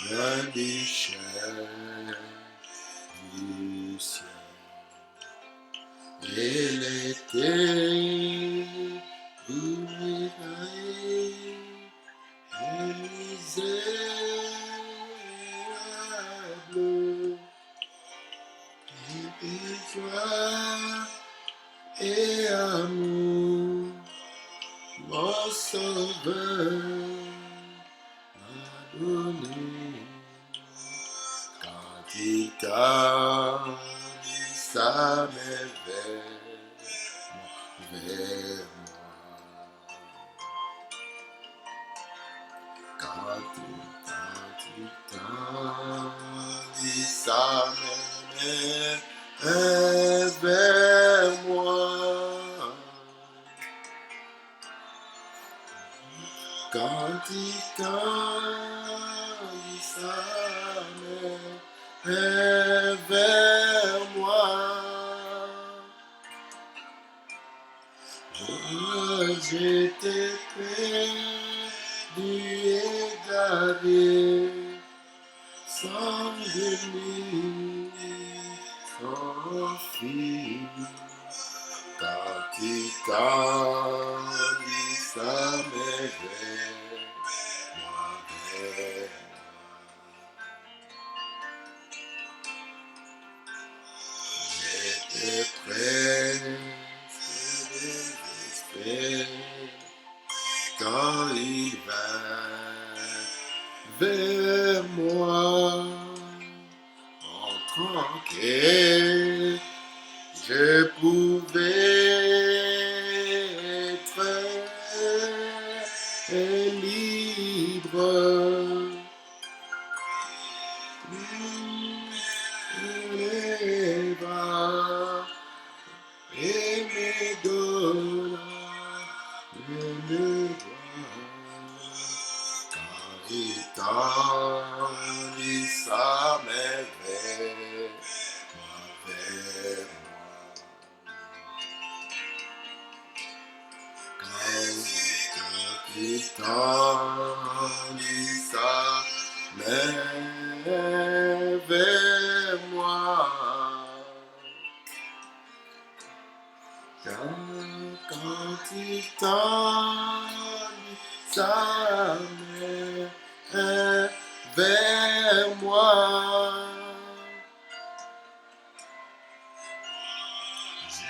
loin des chaînes du ciel. Et l'été misérable et joie et amour, mon sauveur m'a donné. Quand il t'a dit sa merveille vers moi, quand il t'a dit sa merveille vers moi, quand il t'a dit sa merveille vers moi, j'étais perdu et égaré, sans demi, sans fil. Quand il t'a dit sa merveille, j'étais presque désespéré quand il vint vers moi, montrant que je pouvais être libre. Les bras et me donna le car il t'a dit sa merveille vers moi. Quand il t'a dit sa merveille vers moi, quand il t'a dit sa merveille vers moi,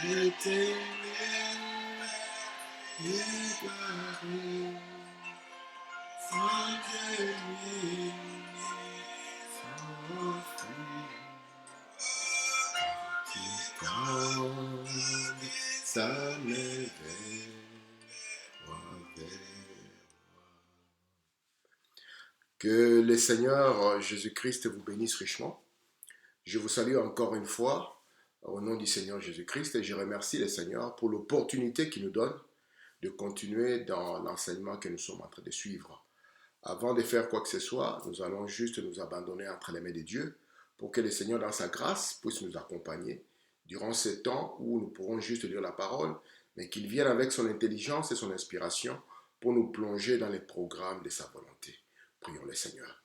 j'étais égaré, sans demi, sans fil. Ça m'éveille, que le Seigneur Jésus-Christ vous bénisse richement. Je vous salue encore une fois au nom du Seigneur Jésus-Christ et je remercie le Seigneur pour l'opportunité qu'il nous donne de continuer dans l'enseignement que nous sommes en train de suivre. Avant de faire quoi que ce soit, nous allons juste nous abandonner entre les mains de Dieu pour que le Seigneur, dans sa grâce, puisse nous accompagner durant ce temps où nous pourrons juste lire la parole, mais qu'il vienne avec son intelligence et son inspiration pour nous plonger dans les programmes de sa volonté. Prions le Seigneur.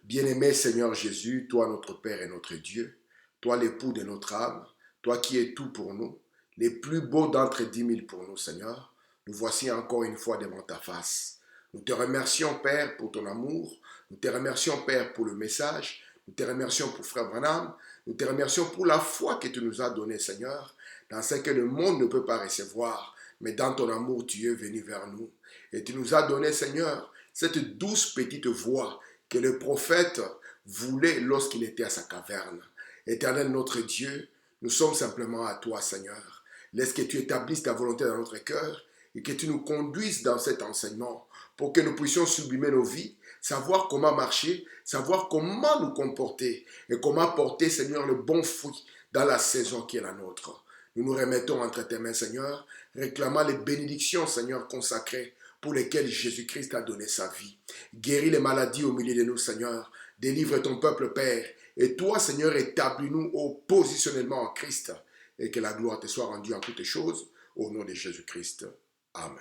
Bien-aimé Seigneur Jésus, toi notre Père et notre Dieu, toi l'époux de notre âme, toi qui es tout pour nous, les plus beaux d'entre 10 000 pour nous, Seigneur, nous voici encore une fois devant ta face. Nous te remercions, Père, pour ton amour. Nous te remercions, Père, pour le message. Nous te remercions pour Frère Branham. Nous te remercions pour la foi que tu nous as donnée, Seigneur, dans ce que le monde ne peut pas recevoir. Mais dans ton amour, tu es venu vers nous. Et tu nous as donné, Seigneur, cette douce petite voix que le prophète voulait lorsqu'il était à sa caverne. Éternel notre Dieu, nous sommes simplement à toi, Seigneur. Laisse que tu établisses ta volonté dans notre cœur et que tu nous conduises dans cet enseignement pour que nous puissions sublimer nos vies, savoir comment marcher, savoir comment nous comporter et comment porter, Seigneur, le bon fruit dans la saison qui est la nôtre. Nous nous remettons entre tes mains, Seigneur, réclamant les bénédictions, Seigneur, consacrées pour lesquelles Jésus-Christ a donné sa vie. Guéris les maladies au milieu de nous, Seigneur. Délivre ton peuple, Père. Et toi, Seigneur, établis-nous au positionnellement en Christ et que la gloire te soit rendue en toutes choses. Au nom de Jésus-Christ. Amen.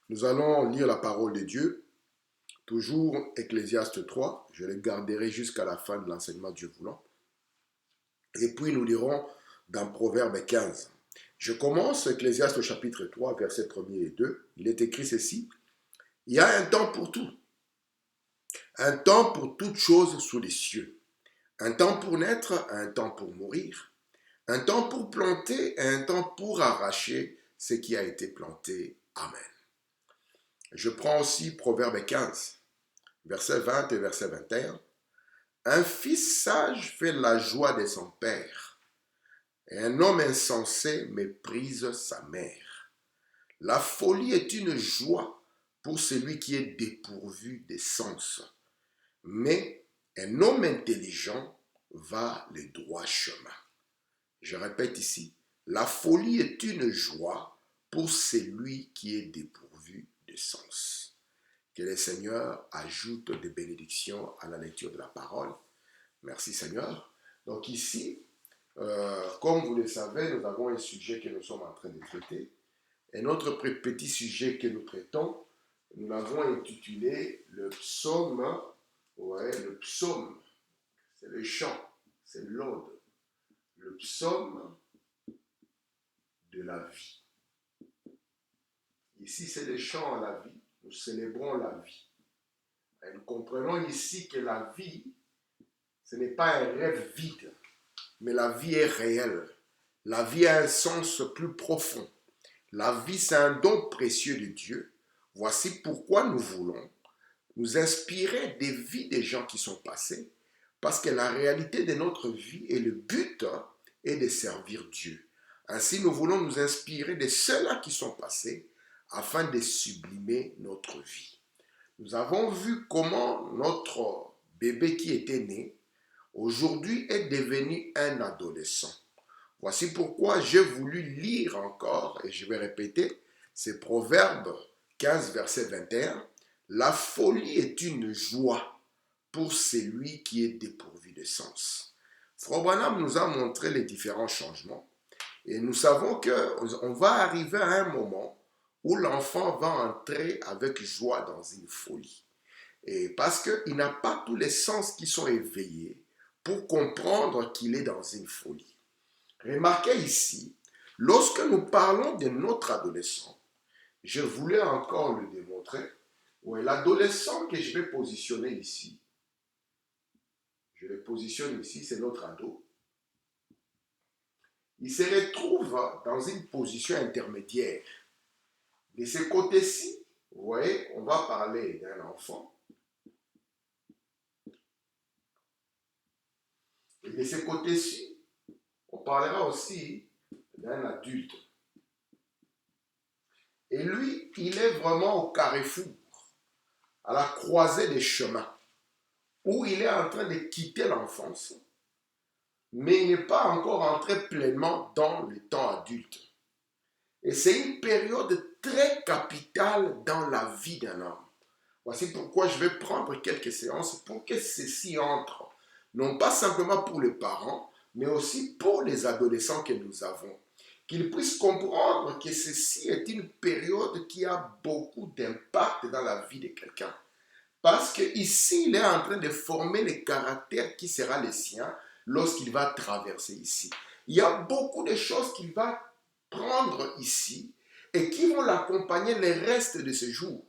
Nous allons lire la parole de Dieu, toujours Ecclésiaste 3. Je le garderai jusqu'à la fin de l'enseignement Dieu voulant. Et puis nous lirons dans Proverbe 15. Je commence Ecclésiaste au chapitre 3, versets 1 et 2. Il est écrit ceci. Il y a un temps pour tout. Un temps pour toute chose sous les cieux. Un temps pour naître, un temps pour mourir. Un temps pour planter et un temps pour arracher ce qui a été planté. Amen. Je prends aussi Proverbe 15, verset 20 et verset 21. Un fils sage fait la joie de son père, et un homme insensé méprise sa mère. La folie est une joie pour celui qui est dépourvu de sens, mais un homme intelligent va le droit chemin. Je répète ici, la folie est une joie pour celui qui est dépourvu de sens. Que le Seigneur ajoute des bénédictions à la lecture de la parole. Merci Seigneur. Donc ici, comme vous le savez, nous avons un sujet que nous sommes en train de traiter. Et notre petit sujet que nous traitons, nous l'avons intitulé le psaume. Ouais, le psaume, c'est le chant, c'est l'ode. Le psaume de la vie. Ici, c'est le chant à la vie. Nous célébrons la vie. Et nous comprenons ici que la vie, ce n'est pas un rêve vide, mais la vie est réelle. La vie a un sens plus profond. La vie, c'est un don précieux de Dieu. Voici pourquoi nous voulons nous inspirer des vies des gens qui sont passés, parce que la réalité de notre vie et le but est de servir Dieu. Ainsi, nous voulons nous inspirer de ceux-là qui sont passés afin de sublimer notre vie. Nous avons vu comment notre bébé qui était né, aujourd'hui est devenu un adolescent. Voici pourquoi j'ai voulu lire encore, et je vais répéter, c'est Proverbe 15, verset 21. La folie est une joie pour celui qui est dépourvu de sens. Frère Branham nous a montré les différents changements et nous savons qu'on va arriver à un moment où l'enfant va entrer avec joie dans une folie. Et parce qu'il n'a pas tous les sens qui sont éveillés pour comprendre qu'il est dans une folie. Remarquez ici, lorsque nous parlons de notre adolescent, je voulais encore le démontrer. Oui, l'adolescent que je vais positionner ici, je le positionne ici, c'est notre ado. Il se retrouve dans une position intermédiaire. De ce côté-ci, vous voyez, on va parler d'un enfant. Et de ce côté-ci, on parlera aussi d'un adulte. Et lui, il est vraiment au carrefour, à la croisée des chemins, où il est en train de quitter l'enfance, mais il n'est pas encore entré pleinement dans le temps adulte. Et c'est une période très capitale dans la vie d'un homme. Voici pourquoi je vais prendre quelques séances pour que ceci entre, non pas simplement pour les parents, mais aussi pour les adolescents que nous avons. Qu'ils puissent comprendre que ceci est une période qui a beaucoup d'impact dans la vie de quelqu'un. Parce qu'ici, il est en train de former le caractère qui sera le sien lorsqu'il va traverser ici. Il y a beaucoup de choses qu'il va prendre ici et qui vont l'accompagner le reste de ce jour.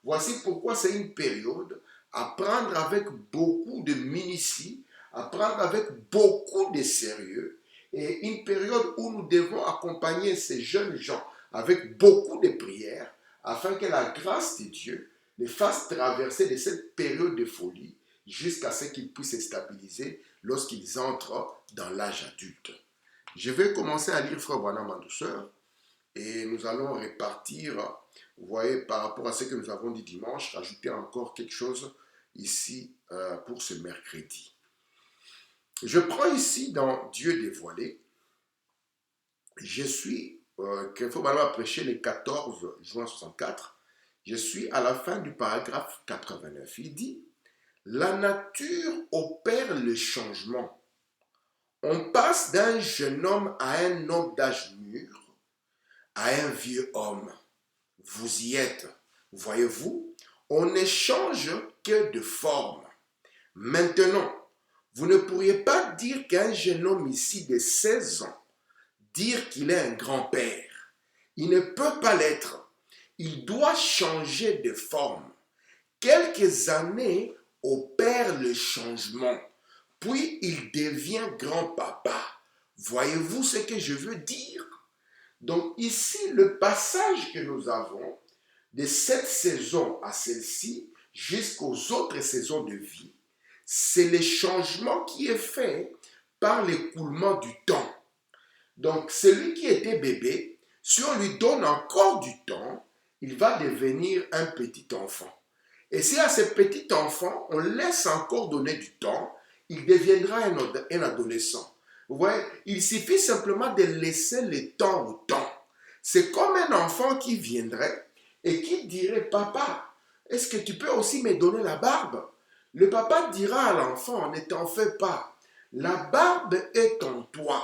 Voici pourquoi c'est une période à prendre avec beaucoup de minutie, à prendre avec beaucoup de sérieux, et une période où nous devons accompagner ces jeunes gens avec beaucoup de prières afin que la grâce de Dieu les fasse traverser de cette période de folie jusqu'à ce qu'ils puissent se stabiliser lorsqu'ils entrent dans l'âge adulte. Je vais commencer à lire Frère Branham en douceur et nous allons répartir, vous voyez, par rapport à ce que nous avons dit dimanche, rajouter encore quelque chose ici pour ce mercredi. Je prends ici dans Dieu dévoilé, je suis, que Frère Branham a prêché le 14 juin 64, je suis à la fin du paragraphe 89. Il dit, la nature opère le changement. On passe d'un jeune homme à un homme d'âge mûr, à un vieux homme. Vous y êtes. Voyez-vous, on n'échange que de forme. Maintenant, vous ne pourriez pas dire qu'un jeune homme ici de 16 ans, dire qu'il est un grand-père. Il ne peut pas l'être. Il doit changer de forme. Quelques années opèrent le changement, puis il devient grand-papa. Voyez-vous ce que je veux dire? Donc ici, le passage que nous avons de cette saison à celle-ci, jusqu'aux autres saisons de vie, c'est le changement qui est fait par l'écoulement du temps. Donc celui qui était bébé, si on lui donne encore du temps, il va devenir un petit enfant. Et si à ce petit enfant, on laisse encore donner du temps, il deviendra un adolescent. Vous voyez, il suffit simplement de laisser le temps au temps. C'est comme un enfant qui viendrait et qui dirait, papa, est-ce que tu peux aussi me donner la barbe? Le papa dira à l'enfant, ne t'en fais pas, la barbe est en toi.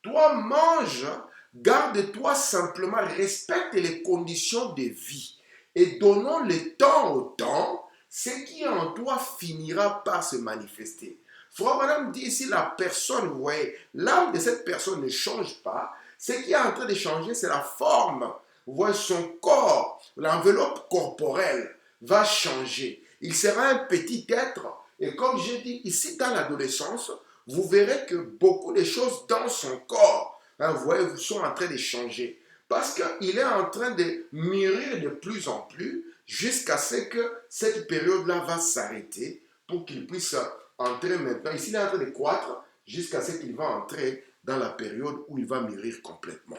Toi mange, garde-toi simplement, respecte les conditions de vie et donnons le temps au temps, ce qui est en toi finira par se manifester. Frère Madame dit ici, la personne, vous voyez, l'âme de cette personne ne change pas. Ce qui est en train de changer, c'est la forme. Vous voyez, son corps, l'enveloppe corporelle va changer. Il sera un petit être. Et comme j'ai dit, ici dans l'adolescence, vous verrez que beaucoup de choses dans son corps, vous voyez, sont en train de changer. Parce qu'il est en train de mûrir de plus en plus jusqu'à ce que cette période-là va s'arrêter pour qu'il puisse entrer maintenant. Ici, il est en train de croître jusqu'à ce qu'il va entrer dans la période où il va mûrir complètement.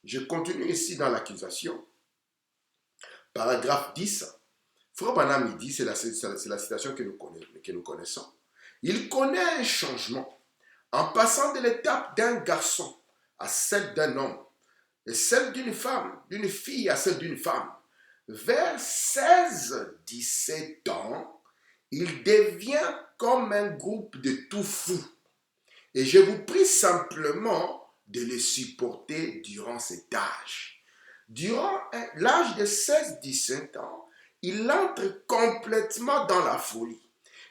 Je continue ici dans l'accusation. Paragraphe 10. Frère Branham, il dit, c'est la citation que nous connaissons. Il connaît un changement en passant de l'étape d'un garçon à celle d'un homme, et celle d'une femme, d'une fille à celle d'une femme. Vers 16-17 ans, il devient comme un groupe de tout fous. Et je vous prie simplement de le supporter durant cet âge. Durant l'âge de 16-17 ans, il entre complètement dans la folie.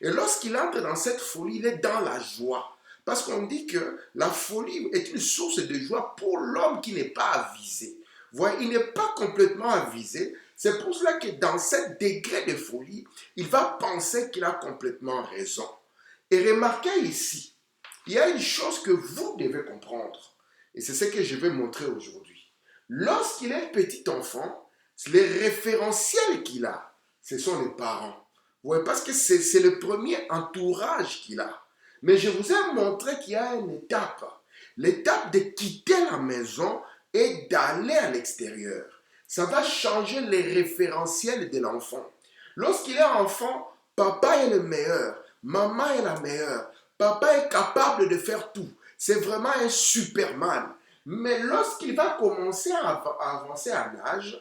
Et lorsqu'il entre dans cette folie, il est dans la joie. Parce qu'on dit que la folie est une source de joie pour l'homme qui n'est pas avisé. Vous voyez, il n'est pas complètement avisé. C'est pour cela que dans ce degré de folie, il va penser qu'il a complètement raison. Et remarquez ici, il y a une chose que vous devez comprendre. Et c'est ce que je vais montrer aujourd'hui. Lorsqu'il est petit enfant, les référentiels qu'il a, ce sont les parents. Vous voyez, parce que c'est le premier entourage qu'il a. Mais je vous ai montré qu'il y a une étape. L'étape de quitter la maison et d'aller à l'extérieur. Ça va changer les référentiels de l'enfant. Lorsqu'il est enfant, papa est le meilleur, maman est la meilleure. Papa est capable de faire tout. C'est vraiment un Superman. Mais lorsqu'il va commencer à avancer en âge,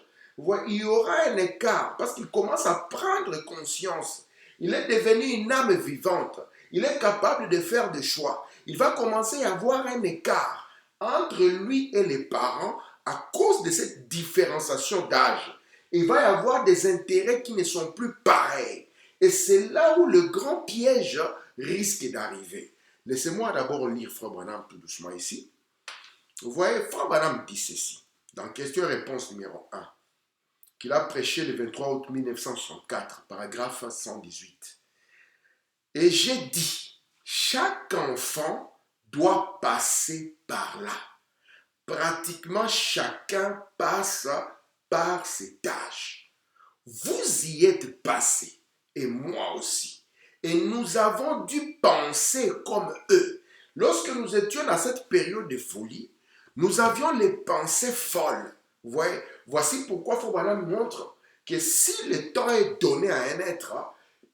il y aura un écart parce qu'il commence à prendre conscience. Il est devenu une âme vivante. Il est capable de faire des choix. Il va commencer à avoir un écart entre lui et les parents à cause de cette différenciation d'âge. Il va y avoir des intérêts qui ne sont plus pareils. Et c'est là où le grand piège risque d'arriver. Laissez-moi d'abord lire Frère Branham tout doucement ici. Vous voyez, Frère Branham dit ceci, dans question-réponse numéro 1, qu'il a prêché le 23 août 1964, paragraphe 118. Et j'ai dit, chaque enfant doit passer par là. Pratiquement chacun passe par cet âge. Vous y êtes passé, et moi aussi. Et nous avons dû penser comme eux. Lorsque nous étions dans cette période de folie, nous avions les pensées folles. Vous voyez, voici pourquoi Fourbana montre que si le temps est donné à un être,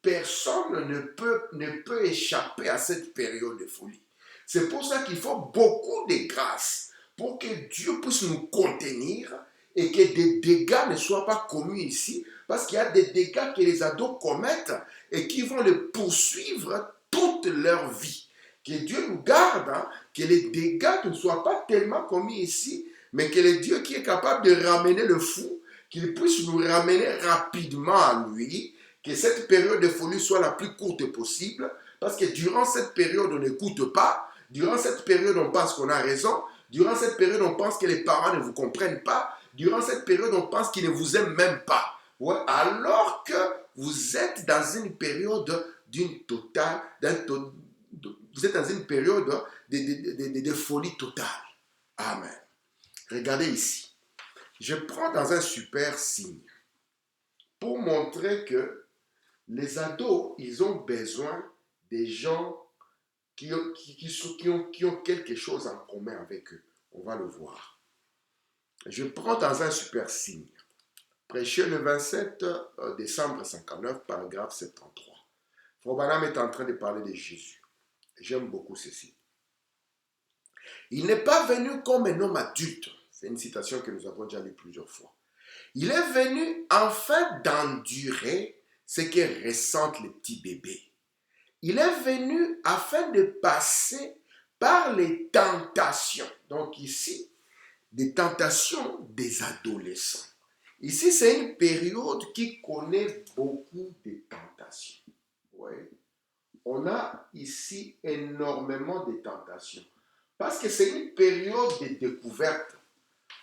personne ne peut échapper à cette période de folie. C'est pour ça qu'il faut beaucoup de grâce pour que Dieu puisse nous contenir et que des dégâts ne soient pas commis ici, parce qu'il y a des dégâts que les ados commettent et qui vont les poursuivre toute leur vie. Que Dieu nous garde, que les dégâts ne soient pas tellement commis ici, mais que le Dieu qui est capable de ramener le fou, qu'il puisse nous ramener rapidement à lui, que cette période de folie soit la plus courte possible, parce que durant cette période, on n'écoute pas, durant cette période, on pense qu'on a raison, durant cette période, on pense que les parents ne vous comprennent pas, durant cette période, on pense qu'ils ne vous aiment même pas. Ouais, alors que vous êtes dans une période d'une totale, vous êtes dans une période de folie totale. Amen. Regardez ici. Je prends dans un super signe pour montrer que les ados, ils ont besoin des gens qui ont quelque chose en commun avec eux. On va le voir. Je prends dans un super signe. Prêché le 27 décembre 59, paragraphe 73. Frère Branham est en train de parler de Jésus. J'aime beaucoup ceci. Il n'est pas venu comme un homme adulte. C'est une citation que nous avons déjà lue plusieurs fois. Il est venu afin d'endurer ce que ressentent les petits bébés. Il est venu afin de passer par les tentations. Donc ici, des tentations des adolescents. Ici, c'est une période qui connaît beaucoup de tentations. Ouais. On a ici énormément de tentations. Parce que c'est une période de découverte.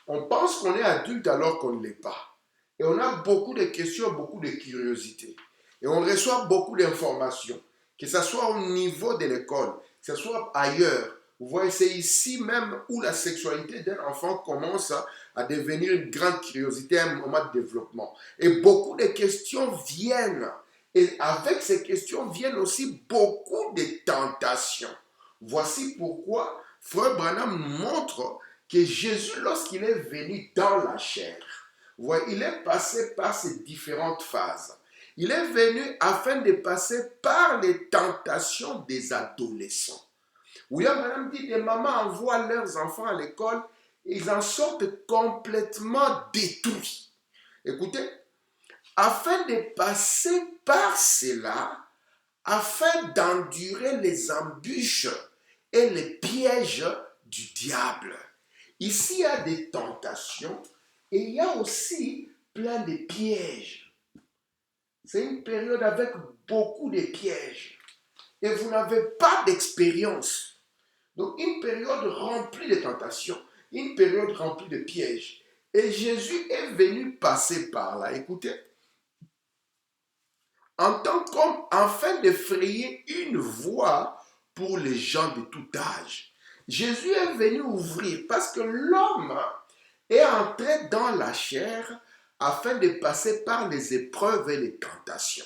On pense qu'on est adulte alors qu'on ne l'est pas. Et on a beaucoup de questions, beaucoup de curiosités. Et on reçoit beaucoup d'informations. Que ce soit au niveau de l'école, que ce soit ailleurs. Vous voyez, c'est ici même où la sexualité d'un enfant commence à devenir une grande curiosité, un moment de développement. Et beaucoup de questions viennent. Et avec ces questions viennent aussi beaucoup de tentations. Voici pourquoi Frère Branham montre que Jésus, lorsqu'il est venu dans la chair, il est passé par ces différentes phases. Il est venu afin de passer par les tentations des adolescents. William Branham dit, les mamans envoient leurs enfants à l'école, ils en sortent complètement détruits. Écoutez, afin de passer par cela, afin d'endurer les embûches et les pièges du diable. Ici, il y a des tentations et il y a aussi plein de pièges. C'est une période avec beaucoup de pièges. Et vous n'avez pas d'expérience. Donc, une période remplie de tentations, une période remplie de pièges. Et Jésus est venu passer par là. Écoutez, en tant qu'homme, afin de frayer une voie pour les gens de tout âge. Jésus est venu ouvrir parce que l'homme est entré dans la chair afin de passer par les épreuves et les tentations.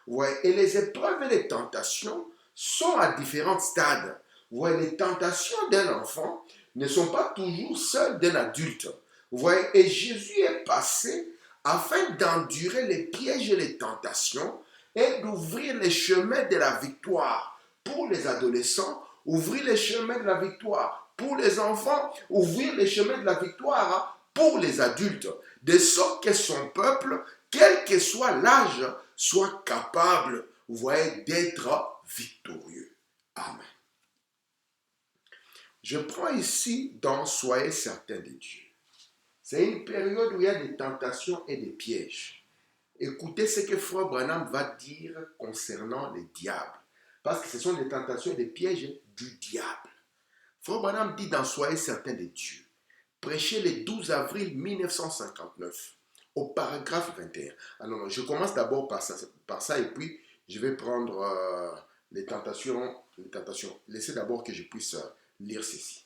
Ouais, et les épreuves et les tentations sont à différents stades. Ouais, les tentations d'un enfant ne sont pas toujours celles d'un adulte. Ouais, et Jésus est passé afin d'endurer les pièges et les tentations et d'ouvrir les chemins de la victoire pour les adolescents, ouvrir les chemins de la victoire pour les enfants, ouvrir les chemins de la victoire pour les adultes, de sorte que son peuple, quel que soit l'âge, soit capable, vous voyez, d'être victorieux. Amen. Je prends ici dans Soyez certains de Dieu. C'est une période où il y a des tentations et des pièges. Écoutez ce que Frère Branham va dire concernant les diables. Parce que ce sont des tentations et des pièges du diable. Frère Branham dit dans Soyez certains de Dieu, prêché le 12 avril 1959, au paragraphe 21. Alors, je commence d'abord par ça et puis je vais prendre les tentations. Laissez d'abord que je puisse lire ceci.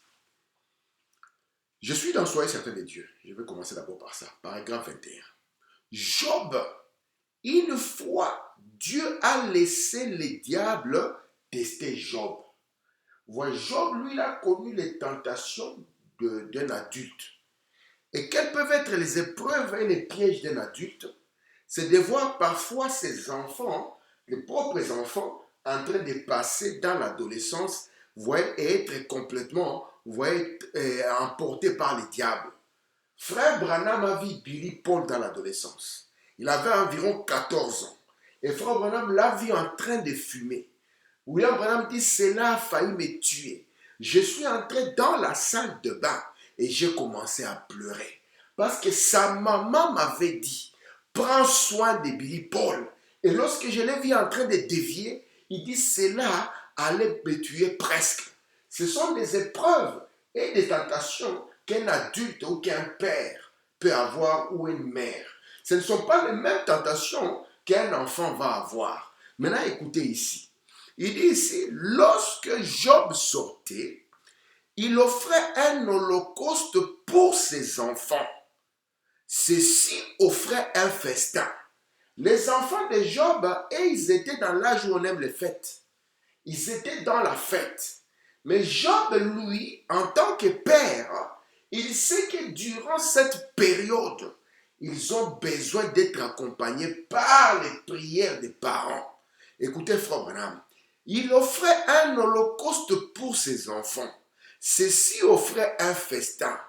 Je suis dans Soyez certains de Dieu. Je vais commencer d'abord par ça. Paragraphe 21. Job, une fois, Dieu a laissé les diables tester Job. Voyez, Job, lui, il a connu les tentations d'un adulte. Et quelles peuvent être les épreuves et les pièges d'un adulte? C'est de voir parfois ses enfants, les propres enfants, en train de passer dans l'adolescence, et être complètement, emportés par les diables. Frère Branham a vu Billy Paul dans l'adolescence. Il avait environ 14 ans. Et Frère Branham l'a vu en train de fumer. William Branham dit, cela a failli me tuer. Je suis entré dans la salle de bain et j'ai commencé à pleurer. Parce que sa maman m'avait dit, prends soin de Billy Paul. Et lorsque je l'ai vu en train de dévier, il dit, cela allait me tuer presque. Ce sont des épreuves et des tentations qu'un adulte ou qu'un père peut avoir ou une mère. Ce ne sont pas les mêmes tentations qu'un enfant va avoir. Maintenant, écoutez ici. Il dit ici, lorsque Job sortait, il offrait un holocauste pour ses enfants. Ceux-ci offraient un festin. Les enfants de Job, ils étaient dans l'âge où on aime les fêtes. Ils étaient dans la fête. Mais Job, lui, en tant que père, il sait que durant cette période, ils ont besoin d'être accompagnés par les prières des parents. Écoutez, frère Branham, il offrait un holocauste pour ses enfants. Ceux-ci offraient un festin.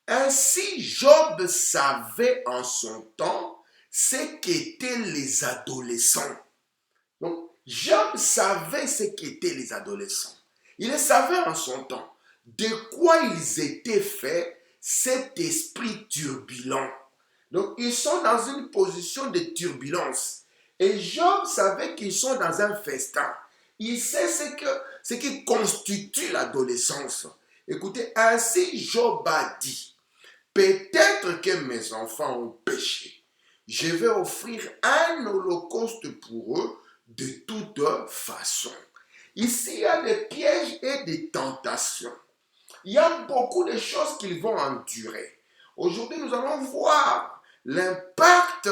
Ainsi, Job savait en son temps ce qu'étaient les adolescents. Donc, Job savait ce qu'étaient les adolescents. Il savait en son temps de quoi ils étaient faits, cet esprit turbulent. Donc, ils sont dans une position de turbulence. Et Job savait qu'ils sont dans un festin. Il sait ce qui constitue l'adolescence. Écoutez, ainsi Job a dit, peut-être que mes enfants ont péché. Je vais offrir un holocauste pour eux de toute façon. Ici, il y a des pièges et des tentations. Il y a beaucoup de choses qu'ils vont endurer. Aujourd'hui, nous allons voir l'impact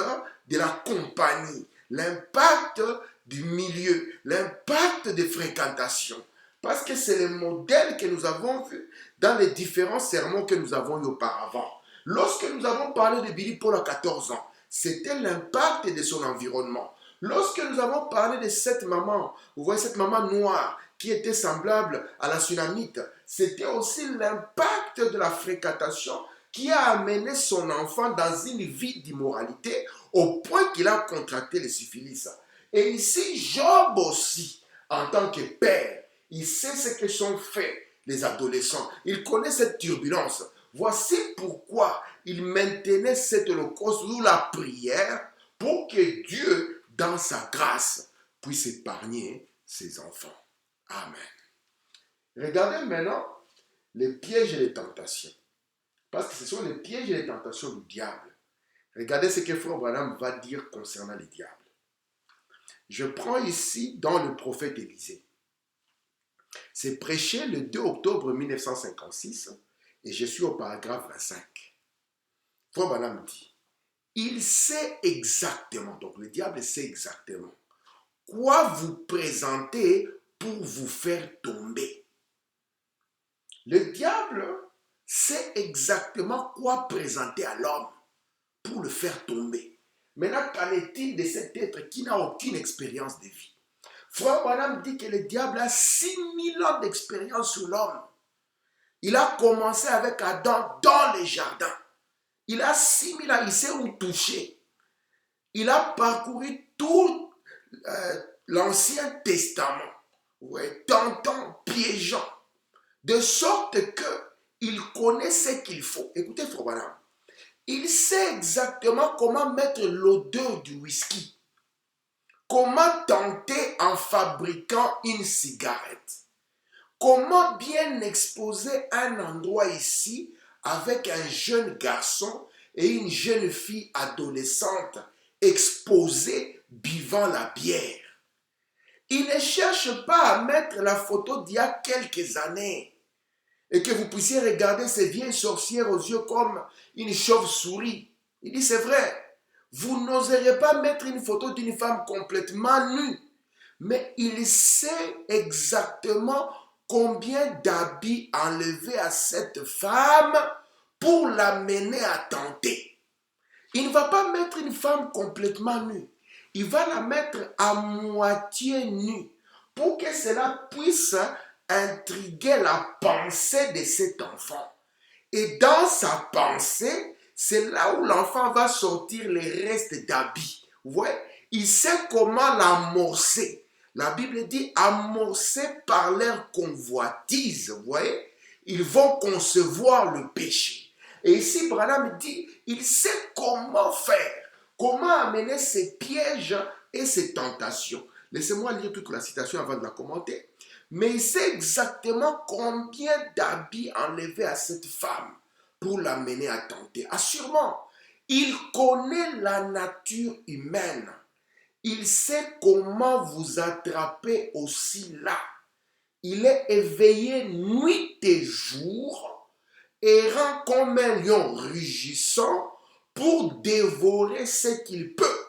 de la compagnie, l'impact du milieu, l'impact des fréquentations. Parce que c'est le modèle que nous avons vu dans les différents sermons que nous avons eu auparavant. Lorsque nous avons parlé de Billy Paul à 14 ans, c'était l'impact de son environnement. Lorsque nous avons parlé de cette maman, vous voyez cette maman noire qui était semblable à la Sunamite, c'était aussi l'impact de la fréquentation qui a amené son enfant dans une vie d'immoralité au point qu'il a contracté le syphilis. Et ici, Job aussi, en tant que père, il sait ce que sont faits les adolescents. Il connaît cette turbulence. Voici pourquoi il maintenait cet holocauste ou la prière pour que Dieu, dans sa grâce, puisse épargner ses enfants. Amen. Regardez maintenant les pièges et les tentations. Parce que ce sont les pièges et les tentations du diable. Regardez ce que Frère Branham va dire concernant les diables. Je prends ici dans le prophète Élisée. C'est prêché le 2 octobre 1956 et je suis au paragraphe 25. Frère Branham dit, il sait exactement, donc le diable sait exactement, quoi vous présenter pour vous faire tomber. Le diable sait exactement quoi présenter à l'homme pour le faire tomber. Maintenant, qu'en est-il de cet être qui n'a aucune expérience de vie? Frère Branham dit que le diable a 6000 ans d'expérience sur l'homme. Il a commencé avec Adam dans les jardins. Il a 6000 ans, il sait où toucher. Il a parcouru tout l'Ancien Testament, ouais, tentant, piégeant, de sorte qu'il connaît ce qu'il faut. Écoutez, Frère Branham, il sait exactement comment mettre l'odeur du whisky. Comment tenter en fabriquant une cigarette? Comment bien exposer un endroit ici avec un jeune garçon et une jeune fille adolescente exposés buvant la bière? Il ne cherche pas à mettre la photo d'il y a quelques années et que vous puissiez regarder ces vieilles sorcières aux yeux comme une chauve-souris. Il dit c'est vrai. Vous n'oserez pas mettre une photo d'une femme complètement nue. Mais il sait exactement combien d'habits enlever à cette femme pour l'amener à tenter. Il ne va pas mettre une femme complètement nue. Il va la mettre à moitié nue pour que cela puisse intriguer la pensée de cet enfant. Et dans sa pensée, c'est là où l'enfant va sortir les restes d'habits. Vous voyez, il sait comment l'amorcer. La Bible dit amorcer par leur convoitise. Vous voyez, ils vont concevoir le péché. Et ici, Branham dit, il sait comment faire, comment amener ces pièges et ces tentations. Laissez-moi lire toute la citation avant de la commenter. Mais il sait exactement combien d'habits enlever à cette femme pour l'amener à tenter. Assurément, il connaît la nature humaine. Il sait comment vous attraper aussi là. Il est éveillé nuit et jour, errant comme un lion rugissant pour dévorer ce qu'il peut.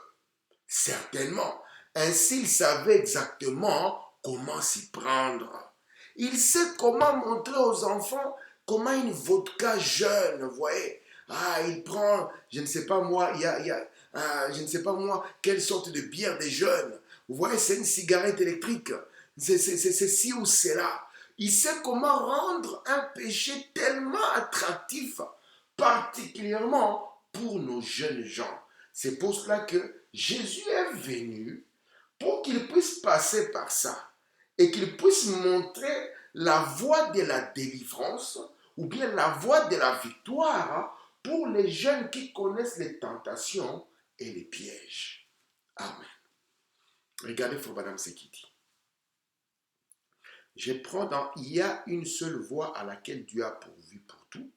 Certainement. Ainsi, il savait exactement comment s'y prendre. Il sait comment montrer aux enfants comment une vodka jeune, vous voyez. Ah, il prend, je ne sais pas moi, je ne sais pas moi, quelle sorte de bière des jeunes. Vous voyez, c'est une cigarette électrique. C'est ci ou c'est là. Il sait comment rendre un péché tellement attractif, particulièrement pour nos jeunes gens. C'est pour cela que Jésus est venu pour qu'il puisse passer par ça et qu'il puisse montrer la voie de la délivrance ou bien la voie de la victoire pour les jeunes qui connaissent les tentations et les pièges. Amen. Regardez Frère Branham ce qu'il dit. Je prends dans il y a une seule voie à laquelle Dieu a pourvu pour tout.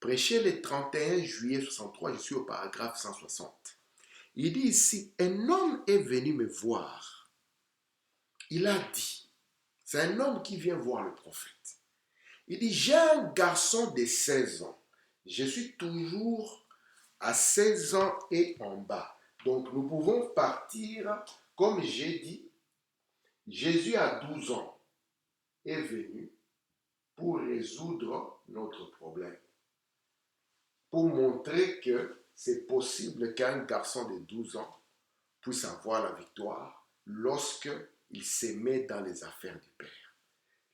Prêché le 31 juillet 63, je suis au paragraphe 160. Il dit ici, un homme est venu me voir. Il a dit, c'est un homme qui vient voir le prophète. Il dit, j'ai un garçon de 16 ans. Je suis toujours à 16 ans et en bas. Donc nous pouvons partir, comme j'ai dit, Jésus à 12 ans est venu pour résoudre notre problème. Pour montrer que c'est possible qu'un garçon de 12 ans puisse avoir la victoire lorsqu'il se met dans les affaires du Père.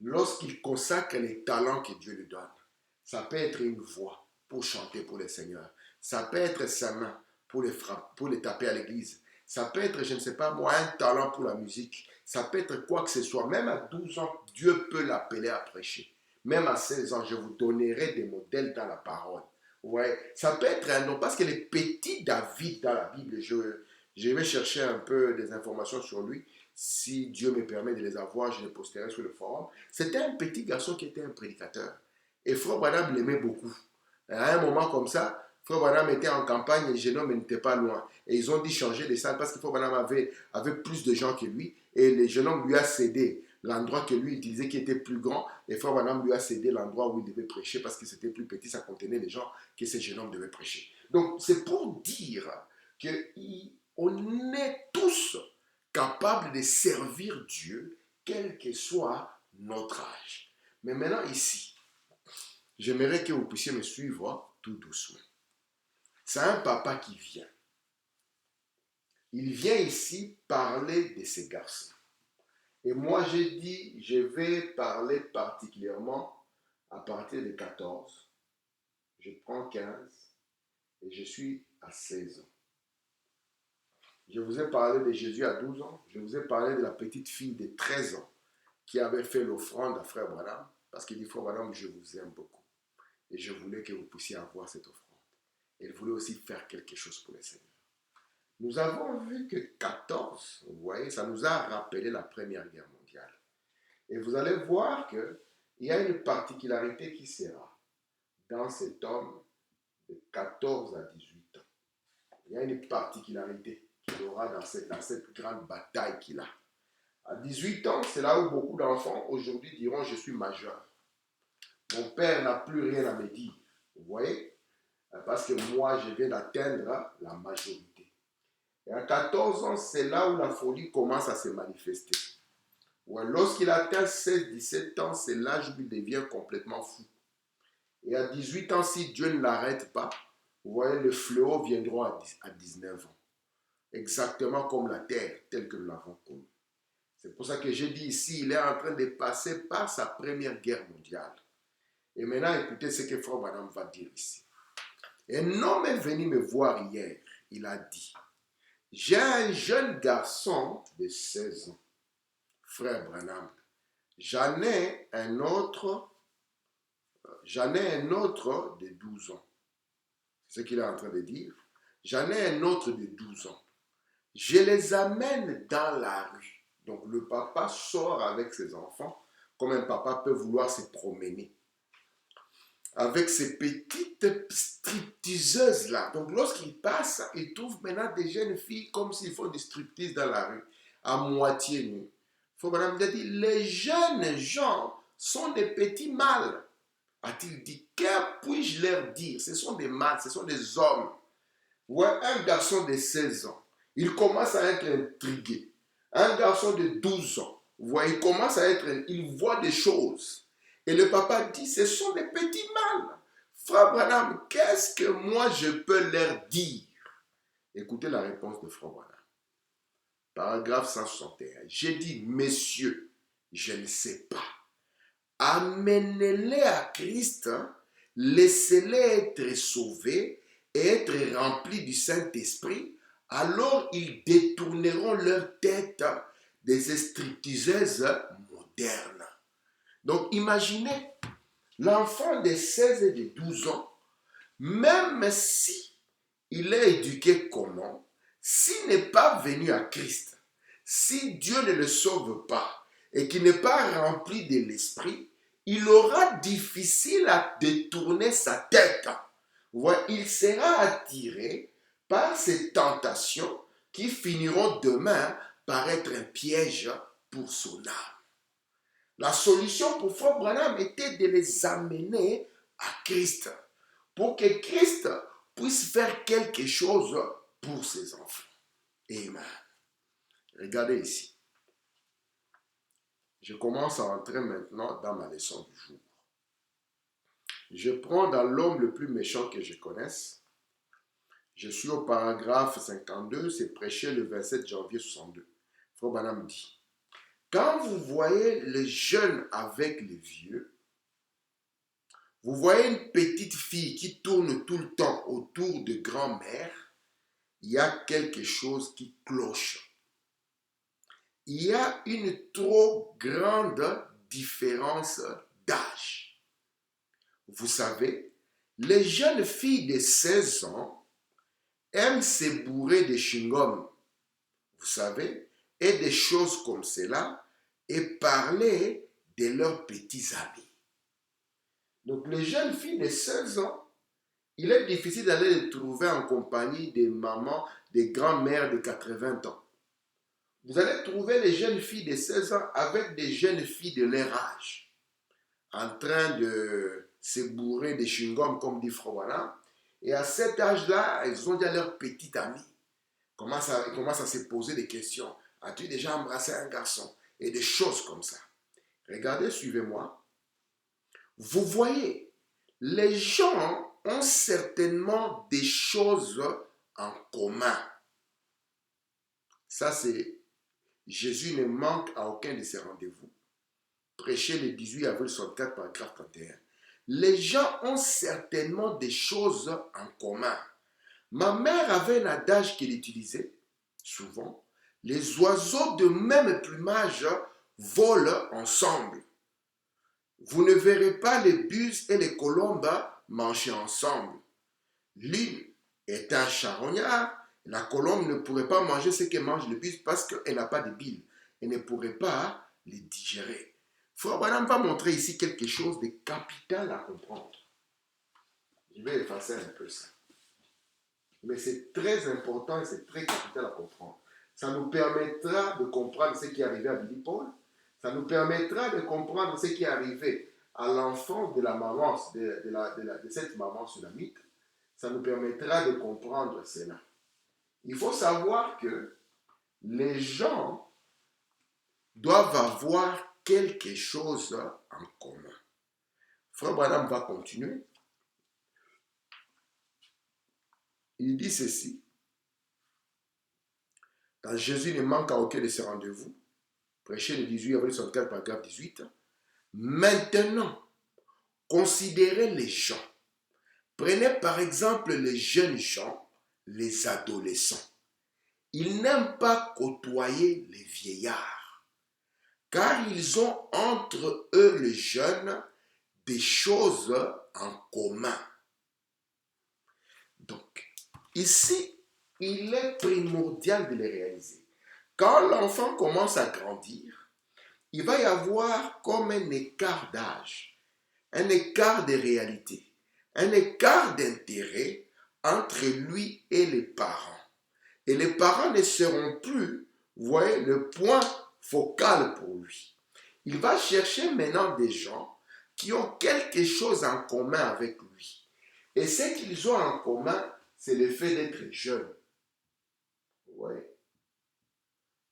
Lorsqu'il consacre les talents que Dieu lui donne. Ça peut être une voix pour chanter pour le Seigneur. Ça peut être sa main pour les taper à l'église. Ça peut être, je ne sais pas moi, un talent pour la musique. Ça peut être quoi que ce soit. Même à 12 ans, Dieu peut l'appeler à prêcher. Même à 16 ans, je vous donnerai des modèles dans la parole. Ouais, ça peut être un nom, parce que les petits David dans la Bible, je vais chercher un peu des informations sur lui. Si Dieu me permet de les avoir, je les posterai sur le forum. C'était un petit garçon qui était un prédicateur. Et Frère Branham l'aimait beaucoup. À un moment comme ça, Frère Branham était en campagne et le jeune homme n'était pas loin. Et ils ont dit changer de salle parce que Frère Branham avait plus de gens que lui. Et le jeune homme lui a cédé l'endroit que lui utilisait qui était plus grand. Et Frère Branham lui a cédé l'endroit où il devait prêcher parce que c'était plus petit, ça contenait les gens que ce jeune homme devait prêcher. Donc c'est pour dire qu'on est tous capables de servir Dieu, quel que soit notre âge. Mais maintenant ici, j'aimerais que vous puissiez me suivre tout doucement. C'est un papa qui vient. Il vient ici parler de ses garçons. Et moi, j'ai dit, je vais parler particulièrement à partir de 14. Je prends 15 et je suis à 16 ans. Je vous ai parlé de Jésus à 12 ans. Je vous ai parlé de la petite fille de 13 ans qui avait fait l'offrande à Frère Branham parce qu'il dit, Frère Branham, je vous aime beaucoup. Et je voulais que vous puissiez avoir cette offrande. Et il voulait aussi faire quelque chose pour le Seigneur. Nous avons vu que 14, vous voyez, ça nous a rappelé la Première Guerre mondiale. Et vous allez voir qu'il y a une particularité qui sera dans cet homme de 14 à 18 ans. Il y a une particularité qu'il aura dans cette grande bataille qu'il a. À 18 ans, c'est là où beaucoup d'enfants aujourd'hui diront « je suis majeur ». Mon père n'a plus rien à me dire. Vous voyez? Parce que moi, je viens d'atteindre la majorité. Et à 14 ans, c'est là où la folie commence à se manifester. Ouais, lorsqu'il atteint 16-17 ans, c'est l'âge où il devient complètement fou. Et à 18 ans, si Dieu ne l'arrête pas, vous voyez, le fléau viendra à 19 ans. Exactement comme la terre, telle que nous l'avons connue. C'est pour ça que j'ai dit ici, il est en train de passer par sa première guerre mondiale. Et maintenant, écoutez ce que Frère Branham va dire ici. Un homme est venu me voir hier. Il a dit, j'ai un jeune garçon de 16 ans. Frère Branham, j'en ai un autre de 12 ans. ce qu'il est en train de dire. J'en ai un autre de 12 ans. Je les amène dans la rue. Donc le papa sort avec ses enfants, comme un papa peut vouloir se promener, avec ces petites stripteaseuses là. Donc lorsqu'il passe, il trouve maintenant des jeunes filles comme s'ils font des striptease dans la rue, à moitié nues. Faut madame dire, les jeunes gens sont des petits mâles. A-t-il dit, que puis-je leur dire? Ce sont des mâles, ce sont des hommes. Ouais, un garçon de 16 ans, il commence à être intrigué. Un garçon de 12 ans, ouais, il commence à être, il voit des choses. Et le papa dit, ce sont des petits mâles. Frère Branham, qu'est-ce que moi je peux leur dire? Écoutez la réponse de Frère Branham. Paragraphe 161. J'ai dit, messieurs, je ne sais pas. Amenez-les à Christ, laissez-les être sauvés et être remplis du Saint-Esprit, alors ils détourneront leur tête des stripteaseuses modernes. Donc imaginez, l'enfant de 16 et de 12 ans, même si il est éduqué comment, s'il n'est pas venu à Christ, si Dieu ne le sauve pas et qu'il n'est pas rempli de l'esprit, il aura difficile à détourner sa tête. Il sera attiré par ces tentations qui finiront demain par être un piège pour son âme. La solution pour Frère Branham était de les amener à Christ, pour que Christ puisse faire quelque chose pour ses enfants. Amen. Regardez ici. Je commence à entrer maintenant dans ma leçon du jour. Je prends dans l'homme le plus méchant que je connaisse. Je suis au paragraphe 52, c'est prêché le 27 janvier 62. Frère Branham dit, quand vous voyez les jeunes avec les vieux, vous voyez une petite fille qui tourne tout le temps autour de grand-mère, il y a quelque chose qui cloche. Il y a une trop grande différence d'âge. Vous savez, les jeunes filles de 16 ans aiment se bourrer de chewing-gum, vous savez, et des choses comme cela, et parler de leurs petits amis. Donc les jeunes filles de 16 ans, il est difficile d'aller les trouver en compagnie des mamans, des grands-mères de 80 ans. Vous allez trouver les jeunes filles de 16 ans avec des jeunes filles de leur âge, en train de se bourrer de chewing-gum, comme dit Frobana. Et à cet âge-là, elles ont déjà leur petite amie. Ils commencent à se poser des questions. As-tu déjà embrassé un garçon? Et des choses comme ça. Regardez, suivez-moi. Vous voyez, les gens ont certainement des choses en commun. Ça, c'est Jésus ne manque à aucun de ses rendez-vous. Prêché le 18 avril 64, paragraphe 31. Les gens ont certainement des choses en commun. Ma mère avait un adage qu'elle utilisait souvent. Les oiseaux de même plumage volent ensemble. Vous ne verrez pas les buses et les colombes manger ensemble. L'une est un charognard. La colombe ne pourrait pas manger ce que mange le bus parce qu'elle n'a pas de bile. Elle ne pourrait pas les digérer. Frère Branham va montrer ici quelque chose de capital à comprendre. Je vais effacer un peu ça. Mais c'est très important et c'est très capital à comprendre. Ça nous permettra de comprendre ce qui est arrivé à Billy Paul. Ça nous permettra de comprendre ce qui est arrivé à l'enfant de la maman, de cette maman sunamite. Ça nous permettra de comprendre cela. Il faut savoir que les gens doivent avoir quelque chose en commun. Frère Branham va continuer. Il dit ceci. Quand Jésus ne manque à aucun de ses rendez-vous, prêché le 18 avril 64, paragraphe 18, maintenant, considérez les gens. Prenez par exemple les jeunes gens, les adolescents. Ils n'aiment pas côtoyer les vieillards, car ils ont entre eux, les jeunes, des choses en commun. Donc, ici, il est primordial de les réaliser. Quand l'enfant commence à grandir, il va y avoir comme un écart d'âge, un écart de réalité, un écart d'intérêt entre lui et les parents. Et les parents ne seront plus, vous voyez, le point focal pour lui. Il va chercher maintenant des gens qui ont quelque chose en commun avec lui. Et ce qu'ils ont en commun, c'est le fait d'être jeune. Vous voyez?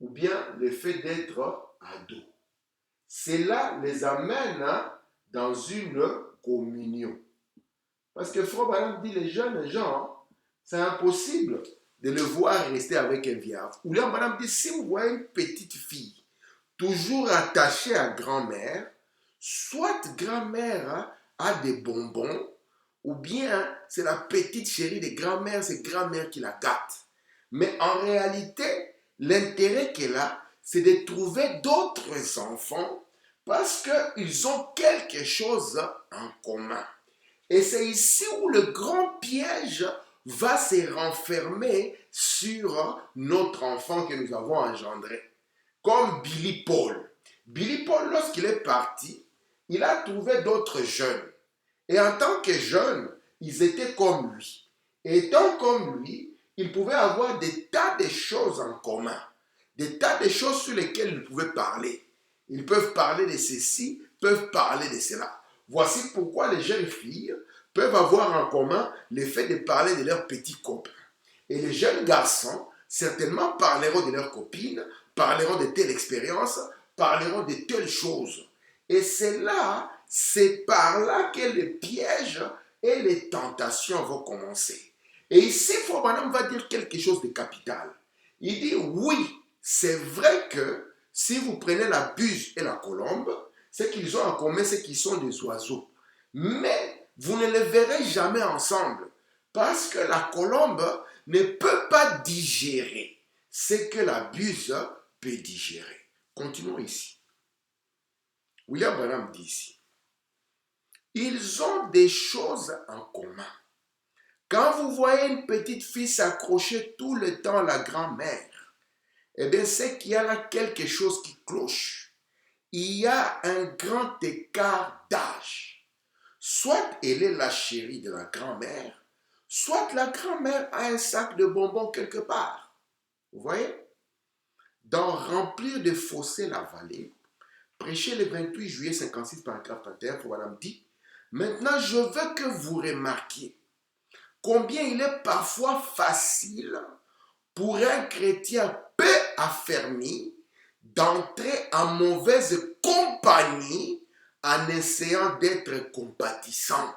Ou bien le fait d'être ado. Cela les amène dans une communion. Parce que Frère Branham dit les jeunes gens, c'est impossible de le voir rester avec un vieillard. Ou là, Madame dit, si vous voyez une petite fille toujours attachée à grand-mère, soit grand-mère a des bonbons, ou bien c'est la petite chérie de grand-mère, c'est grand-mère qui la gâte. Mais en réalité, l'intérêt qu'elle a, c'est de trouver d'autres enfants parce qu'ils ont quelque chose en commun. Et c'est ici où le grand piège va se renfermer sur notre enfant que nous avons engendré. Comme Billy Paul. Billy Paul, lorsqu'il est parti, il a trouvé d'autres jeunes. Et en tant que jeunes, ils étaient comme lui. Et étant comme lui, ils pouvaient avoir des tas de choses en commun. Des tas de choses sur lesquelles ils pouvaient parler. Ils peuvent parler de ceci, peuvent parler de cela. Voici pourquoi les jeunes filles peuvent avoir en commun le fait de parler de leurs petits copains. Et les jeunes garçons, certainement, parleront de leurs copines, parleront de telle expérience, parleront de telle chose. Et c'est par là que les pièges et les tentations vont commencer. Et ici, Frère Branham va dire quelque chose de capital. Il dit, oui, c'est vrai que si vous prenez la buse et la colombe, ce qu'ils ont en commun, c'est qu'ils sont des oiseaux. Mais vous ne les verrez jamais ensemble. Parce que la colombe ne peut pas digérer ce que la buse peut digérer. Continuons ici. William Branham dit ici, ils ont des choses en commun. Quand vous voyez une petite fille s'accrocher tout le temps à la grand-mère, eh bien c'est qu'il y a là quelque chose qui cloche. Il y a un grand écart d'âge. Soit elle est la chérie de la grand-mère, soit la grand-mère a un sac de bonbons quelque part. Vous voyez? Dans Remplir de fossés la vallée, prêché le 28 juillet 56 paragraphe 31, Madame dit, maintenant je veux que vous remarquiez combien il est parfois facile pour un chrétien peu affermi d'entrer en mauvaise compagnie en essayant d'être compatissant.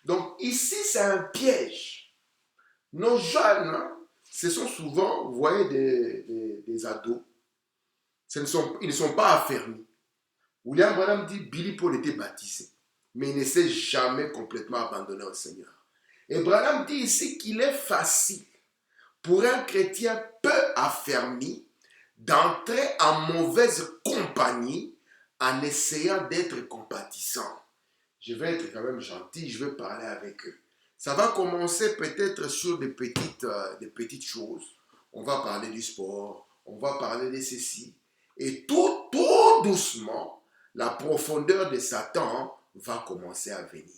Donc ici, c'est un piège. Nos jeunes, ce sont souvent, vous voyez, des ados. Ils ne sont pas affermis. William Branham dit, Billy Paul était baptisé, mais il ne s'est jamais complètement abandonné au Seigneur. Et Branham dit ici qu'il est facile pour un chrétien peu affermi d'entrer en mauvaise compagnie en essayant d'être compatissant. Je vais être quand même gentil, je vais parler avec eux. Ça va commencer peut-être sur des petites choses. On va parler du sport, on va parler de ceci. Et tout doucement, la profondeur de Satan va commencer à venir.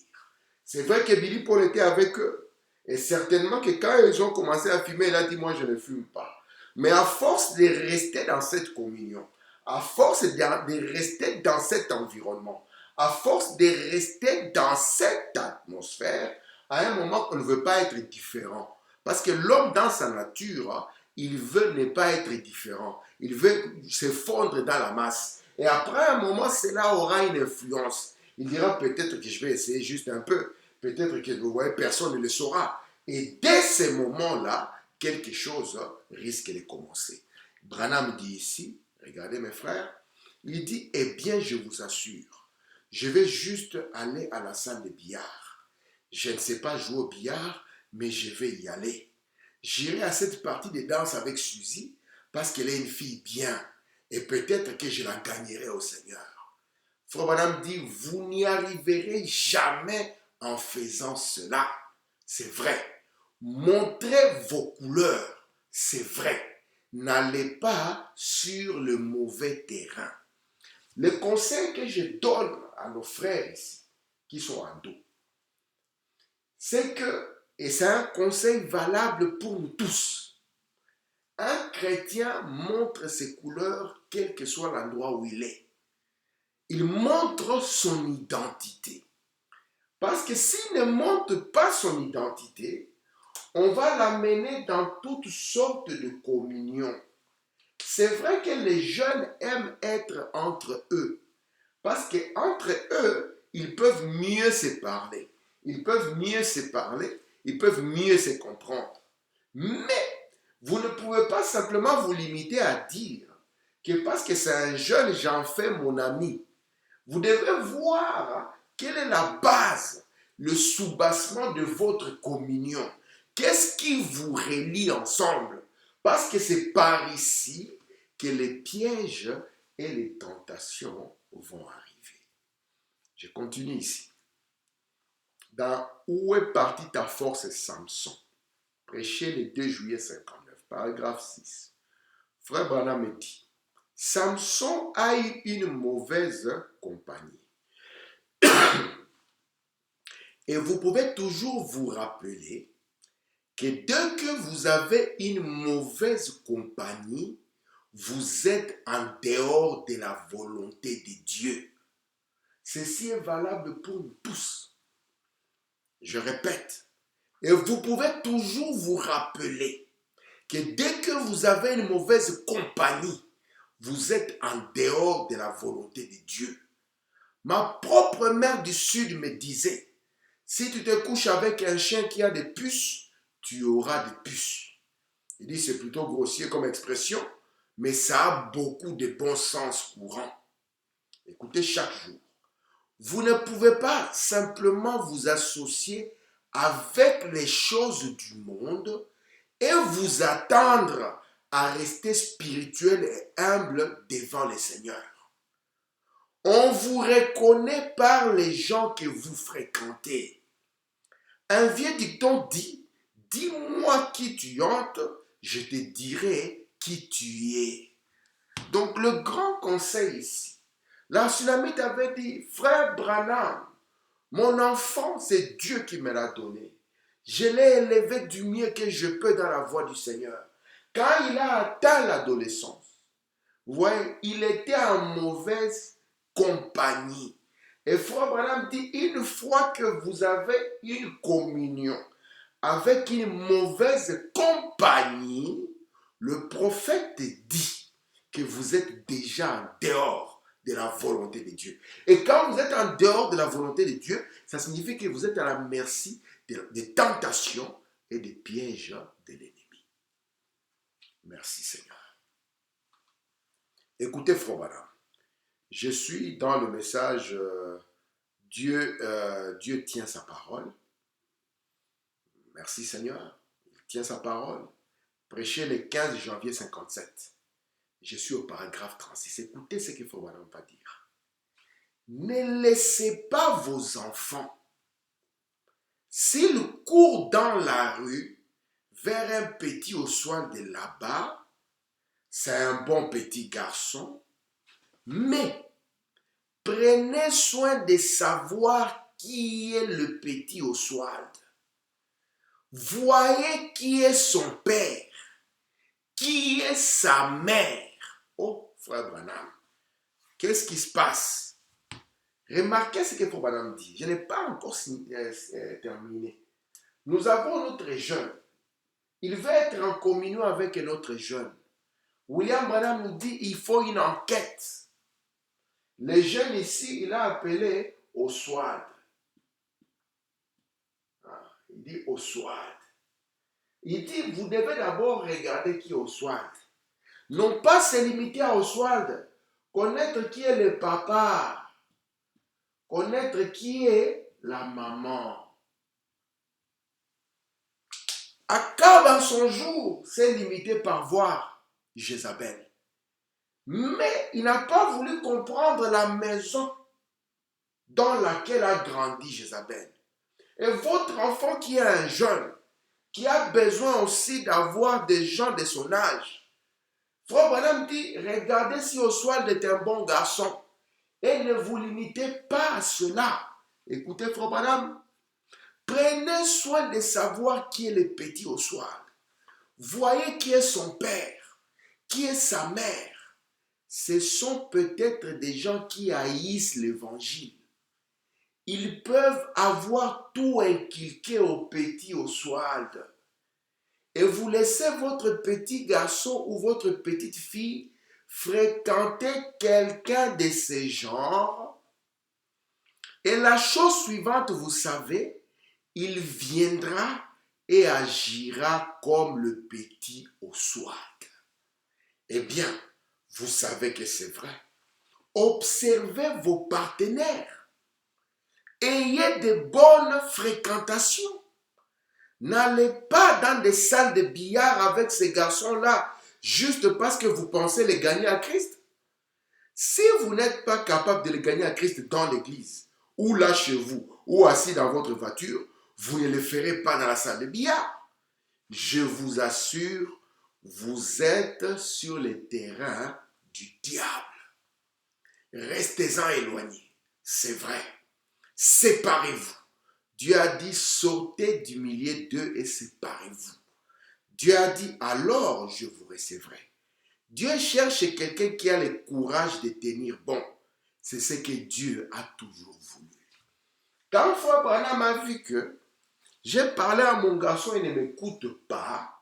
C'est vrai que Billy Paul était avec eux. Et certainement que quand ils ont commencé à fumer, il a dit, moi je ne fume pas. Mais à force de rester dans cette communion, à force de rester dans cet environnement, à force de rester dans cette atmosphère, à un moment, on ne veut pas être différent. Parce que l'homme, dans sa nature, il veut ne pas être différent. Il veut se fondre dans la masse. Et après un moment, cela aura une influence. Il dira peut-être que je vais essayer juste un peu. Peut-être que vous voyez, personne ne le saura. Et dès ce moment-là, quelque chose risque de commencer. Branham dit ici, regardez mes frères, il dit, eh bien je vous assure, je vais juste aller à la salle de billard. Je ne sais pas jouer au billard, mais je vais y aller. J'irai à cette partie de danse avec Suzy parce qu'elle est une fille bien et peut-être que je la gagnerai au Seigneur. Frère Branham dit, vous n'y arriverez jamais en faisant cela. C'est vrai. Montrez vos couleurs, c'est vrai. N'allez pas sur le mauvais terrain. Le conseil que je donne à nos frères ici, qui sont en dos, c'est que, et c'est un conseil valable pour nous tous, un chrétien montre ses couleurs quel que soit l'endroit où il est. Il montre son identité. Parce que s'il ne montre pas son identité, on va l'amener dans toutes sortes de communions. C'est vrai que les jeunes aiment être entre eux. Parce qu'entre eux, ils peuvent mieux se parler. Ils peuvent mieux se parler. Ils peuvent mieux se comprendre. Mais vous ne pouvez pas simplement vous limiter à dire que parce que c'est un jeune, j'en fais mon ami. Vous devez voir quelle est la base, le soubassement de votre communion. Qu'est-ce qui vous relie ensemble? Parce que c'est par ici que les pièges et les tentations vont arriver. Je continue ici. Dans Où est partie ta force, Samson? Prêché le 2 juillet 59, paragraphe 6. Frère Branham me dit, Samson a eu une mauvaise compagnie. Et vous pouvez toujours vous rappeler que dès que vous avez une mauvaise compagnie, vous êtes en dehors de la volonté de Dieu. Ceci est valable pour nous tous. Je répète. Et vous pouvez toujours vous rappeler que dès que vous avez une mauvaise compagnie, vous êtes en dehors de la volonté de Dieu. Ma propre mère du Sud me disait, si tu te couches avec un chien qui a des puces, tu auras des puces. Il dit, c'est plutôt grossier comme expression, mais ça a beaucoup de bon sens courant. Écoutez chaque jour. Vous ne pouvez pas simplement vous associer avec les choses du monde et vous attendre à rester spirituel et humble devant le Seigneur. On vous reconnaît par les gens que vous fréquentez. Un vieux dicton dit, dis-moi qui tu hantes, je te dirai qui tu es. Donc le grand conseil ici, la Sulamite avait dit, frère Branham, mon enfant, c'est Dieu qui me l'a donné. Je l'ai élevé du mieux que je peux dans la voie du Seigneur. Quand il a atteint l'adolescence, vous voyez, il était en mauvaise compagnie. Et frère Branham dit, une fois que vous avez une communion avec une mauvaise compagnie, le prophète dit que vous êtes déjà en dehors de la volonté de Dieu. Et quand vous êtes en dehors de la volonté de Dieu, ça signifie que vous êtes à la merci des tentations et des pièges de l'ennemi. Merci Seigneur. Écoutez frère Branham, je suis dans le message Dieu tient sa parole. Merci Seigneur, il tient sa parole. Prêché le 15 janvier 57. Je suis au paragraphe 36. Écoutez ce qu'il faut va dire. Ne laissez pas vos enfants, s'ils courent dans la rue vers un petit au soin de là-bas, c'est un bon petit garçon, mais prenez soin de savoir qui est le petit Oswald. Voyez qui est son père, qui est sa mère. Oh, frère Branham, qu'est-ce qui se passe? Remarquez ce que frère Branham dit. Je n'ai pas encore terminé. Nous avons notre jeune. Il veut être en communion avec notre jeune. William Branham nous dit il faut une enquête. Les jeunes ici, il a appelé Oswald. Il dit Oswald. Il dit vous devez d'abord regarder qui est Oswald. Non pas se limiter à Oswald. Connaître qui est le papa. Connaître qui est la maman. Akab en son jour s'est limité par voir Jézabel. Mais il n'a pas voulu comprendre la maison dans laquelle a grandi Jézabel. Et votre enfant qui est un jeune, qui a besoin aussi d'avoir des gens de son âge. Frère Branham dit, regardez si Oswald est un bon garçon et ne vous limitez pas à cela. Écoutez, Frère Branham, prenez soin de savoir qui est le petit Oswald. Voyez qui est son père, qui est sa mère. Ce sont peut-être des gens qui haïssent l'évangile. Ils peuvent avoir tout inculqué au petit Oswald. Et vous laissez votre petit garçon ou votre petite fille fréquenter quelqu'un de ce genre. Et la chose suivante, vous savez, il viendra et agira comme le petit Oswald. Eh bien, vous savez que c'est vrai. Observez vos partenaires. Ayez de bonnes fréquentations. N'allez pas dans des salles de billard avec ces garçons-là juste parce que vous pensez les gagner à Christ. Si vous n'êtes pas capable de les gagner à Christ dans l'église, ou là chez vous, ou assis dans votre voiture, vous ne le ferez pas dans la salle de billard. Je vous assure, vous êtes sur le terrain du diable. Restez-en éloignés, c'est vrai. Séparez-vous. Dieu a dit, sortez du milieu d'eux et séparez-vous. Dieu a dit, alors je vous recevrai. Dieu cherche quelqu'un qui a le courage de tenir bon. C'est ce que Dieu a toujours voulu. Quand Frère Branham a vu que j'ai parlé à mon garçon, il ne m'écoute pas,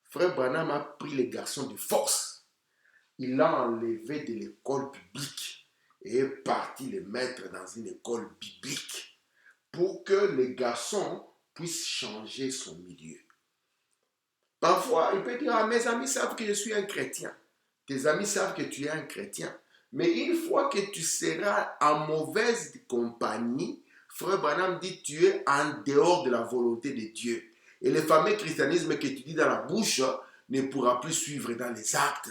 Frère Branham a pris les garçons de force. Il l'a enlevé de l'école publique et est parti les mettre dans une école biblique pour que les garçons puissent changer son milieu. Parfois, il peut dire, ah, mes amis savent que je suis un chrétien. Tes amis savent que tu es un chrétien. Mais une fois que tu seras en mauvaise compagnie, Frère Branham dit, tu es en dehors de la volonté de Dieu. Et le fameux christianisme que tu dis dans la bouche ne pourra plus suivre dans les actes.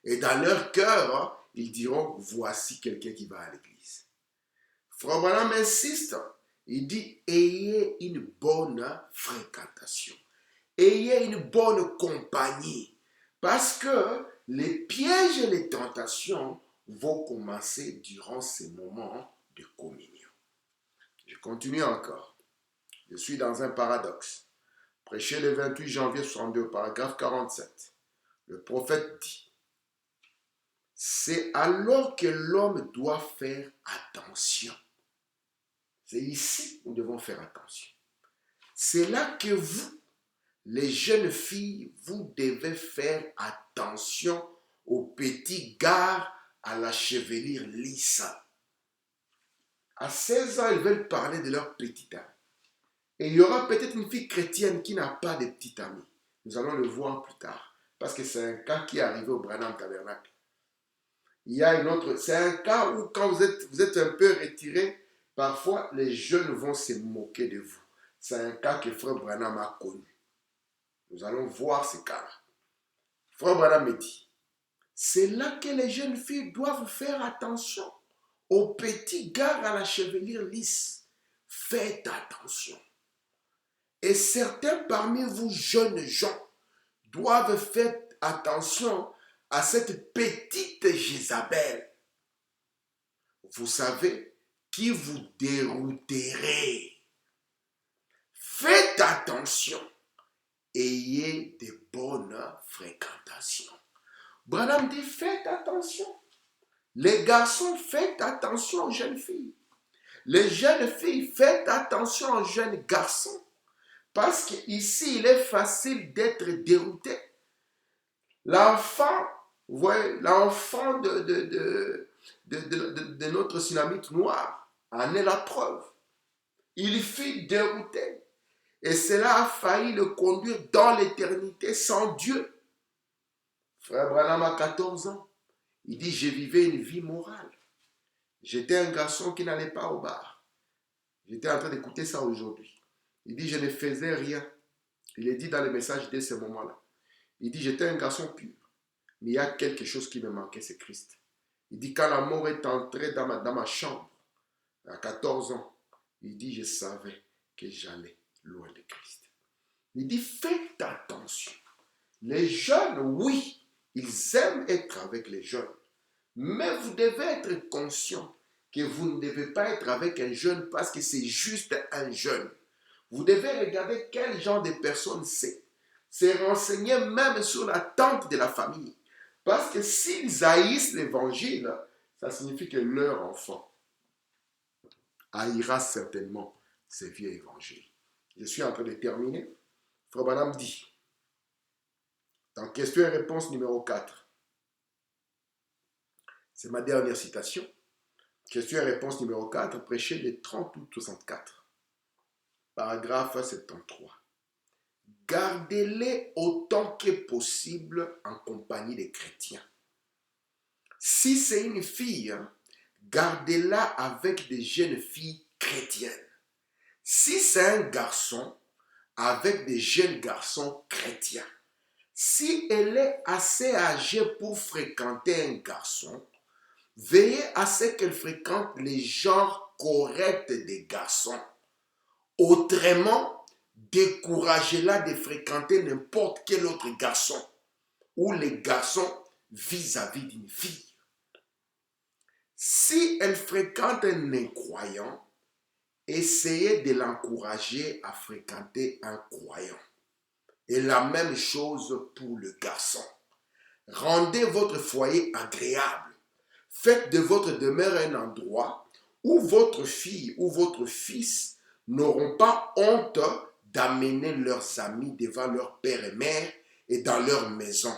Et dans leur cœur, ils diront, voici quelqu'un qui va à l'église. Frère Branham insiste, il dit, ayez une bonne fréquentation. Ayez une bonne compagnie. Parce que les pièges et les tentations vont commencer durant ces moments de communion. Je continue encore. Je suis dans un paradoxe. Prêché le 28 janvier 62, paragraphe 47. Le prophète dit, c'est alors que l'homme doit faire attention. C'est ici que nous devons faire attention. C'est là que vous, les jeunes filles, vous devez faire attention aux petits gars à la chevelure lisse. À 16 ans, ils veulent parler de leur petit ami. Et il y aura peut-être une fille chrétienne qui n'a pas de petit ami. Nous allons le voir plus tard. Parce que c'est un cas qui est arrivé au Branham Tabernacle. Il y a une autre. C'est un cas où quand vous êtes un peu retiré, parfois les jeunes vont se moquer de vous. C'est un cas que Frère Branham a connu. Nous allons voir ce cas-là. Frère Branham me dit, c'est là que les jeunes filles doivent faire attention aux petits gars à la chevelure lisse. Faites attention. Et certains parmi vous jeunes gens doivent faire attention à cette petite Jézabel. Vous savez, qui vous dérouterait. Faites attention. Ayez de bonnes fréquentations. Branham dit, faites attention. Les garçons, faites attention aux jeunes filles. Les jeunes filles, faites attention aux jeunes garçons. Parce qu'ici, il est facile d'être dérouté. L'enfant, vous voyez, l'enfant de notre synamite noir en est la preuve. Il fut dérouté. Et cela a failli le conduire dans l'éternité sans Dieu. Frère Branham a 14 ans. Il dit, je vivais une vie morale. J'étais un garçon qui n'allait pas au bar. J'étais en train d'écouter ça aujourd'hui. Il dit, je ne faisais rien. Il est dit dans le message dès ce moment-là. Il dit, j'étais un garçon pur. Mais il y a quelque chose qui me manquait, c'est Christ. Il dit, quand la mort est entrée dans ma chambre, à 14 ans, il dit, je savais que j'allais loin de Christ. Il dit, faites attention. Les jeunes, oui, ils aiment être avec les jeunes. Mais vous devez être conscient que vous ne devez pas être avec un jeune parce que c'est juste un jeune. Vous devez regarder quel genre de personne c'est. Se renseigner même sur l'attente de la famille. Parce que s'ils haïssent l'évangile, ça signifie que leur enfant haïra certainement ce vieux évangile. Je suis en train de terminer. Frère Branham dit, dans question et réponse numéro 4, c'est ma dernière citation. Question et réponse numéro 4, prêché le 30 août 64. Paragraphe 73. Gardez-les autant que possible en compagnie des chrétiens. Si c'est une fille, gardez-la avec des jeunes filles chrétiennes. Si c'est un garçon, avec des jeunes garçons chrétiens. Si elle est assez âgée pour fréquenter un garçon, veillez à ce qu'elle fréquente les genres corrects des garçons. Autrement, découragez-la de fréquenter n'importe quel autre garçon ou les garçons vis-à-vis d'une fille. Si elle fréquente un incroyant, essayez de l'encourager à fréquenter un croyant. Et la même chose pour le garçon. Rendez votre foyer agréable. Faites de votre demeure un endroit où votre fille ou votre fils n'auront pas honte d'amener leurs amis devant leur père et mère et dans leur maison.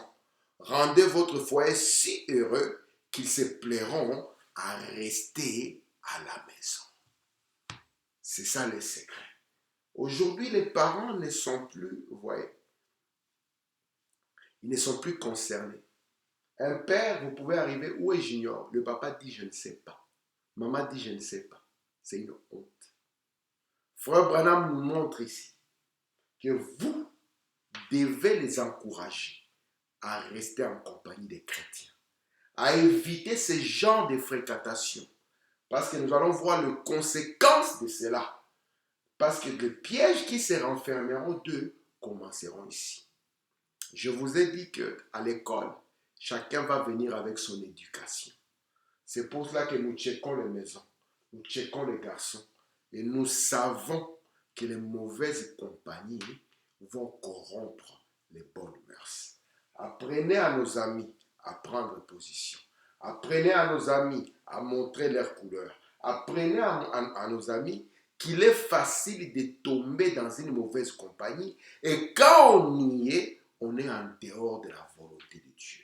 Rendez votre foyer si heureux qu'ils se plairont à rester à la maison. C'est ça le secret. Aujourd'hui, les parents ne sont plus, vous voyez, ils ne sont plus concernés. Un père, vous pouvez arriver, où est Junior? Le papa dit, je ne sais pas. Maman dit, je ne sais pas. C'est une honte. Frère Branham nous montre ici que vous devez les encourager à rester en compagnie des chrétiens, à éviter ce genre de fréquentation. Parce que nous allons voir les conséquences de cela. Parce que les pièges qui se renfermeront d'eux commenceront ici. Je vous ai dit qu'à l'école, chacun va venir avec son éducation. C'est pour cela que nous checkons les maisons, nous checkons les garçons. Et nous savons que les mauvaises compagnies vont corrompre les bonnes mœurs. Apprenez à nos amis à prendre position. Apprenez à nos amis à montrer leur couleur. Apprenez à nos amis qu'il est facile de tomber dans une mauvaise compagnie. Et quand on y est, on est en dehors de la volonté de Dieu.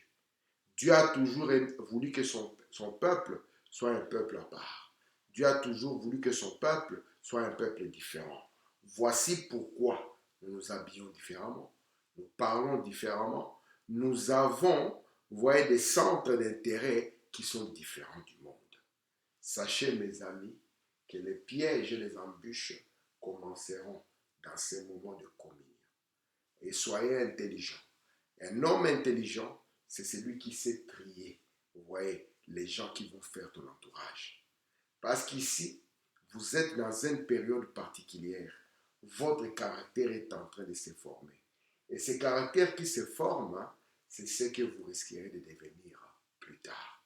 Dieu a toujours voulu que son peuple soit un peuple à part. Dieu a toujours voulu que son peuple soit un peuple différent. Voici pourquoi nous nous habillons différemment, nous parlons différemment, nous avons, vous voyez, des centres d'intérêt qui sont différents du monde. Sachez, mes amis, que les pièges et les embûches commenceront dans ces moments de communion. Et soyez intelligents. Un homme intelligent, c'est celui qui sait trier, vous voyez, les gens qui vont faire ton entourage. Parce qu'ici, vous êtes dans une période particulière. Votre caractère est en train de se former. Et ce caractère qui se forme, c'est ce que vous risquerez de devenir plus tard.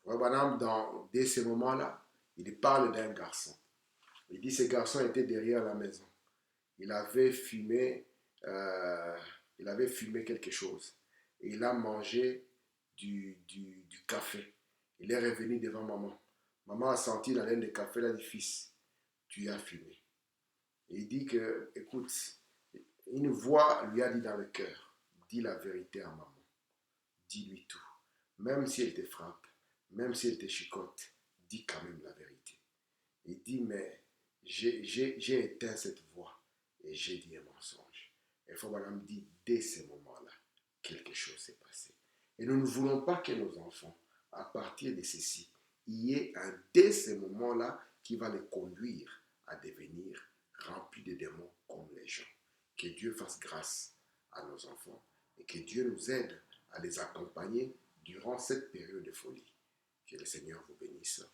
Frère dès ce moment-là, il parle d'un garçon. Il dit que ce garçon était derrière la maison. Il avait fumé quelque chose. Et il a mangé du café. Il est revenu devant maman. Maman a senti la laine de café, elle a dit, fils, tu as fumé. Et il dit que, écoute, une voix lui a dit dans le cœur, dis la vérité à maman. Dis-lui tout. Même si elle te frappe, même si elle te chicote, dis quand même la vérité. Il dit, mais j'ai éteint cette voix et j'ai dit un mensonge. Et Foubalam dit, dès ce moment-là, quelque chose s'est passé. Et nous ne voulons pas que nos enfants, à partir de ceci, il y ait dès ce moment-là qui va les conduire à devenir remplis de démons comme les gens. Que Dieu fasse grâce à nos enfants et que Dieu nous aide à les accompagner durant cette période de folie. Que le Seigneur vous bénisse.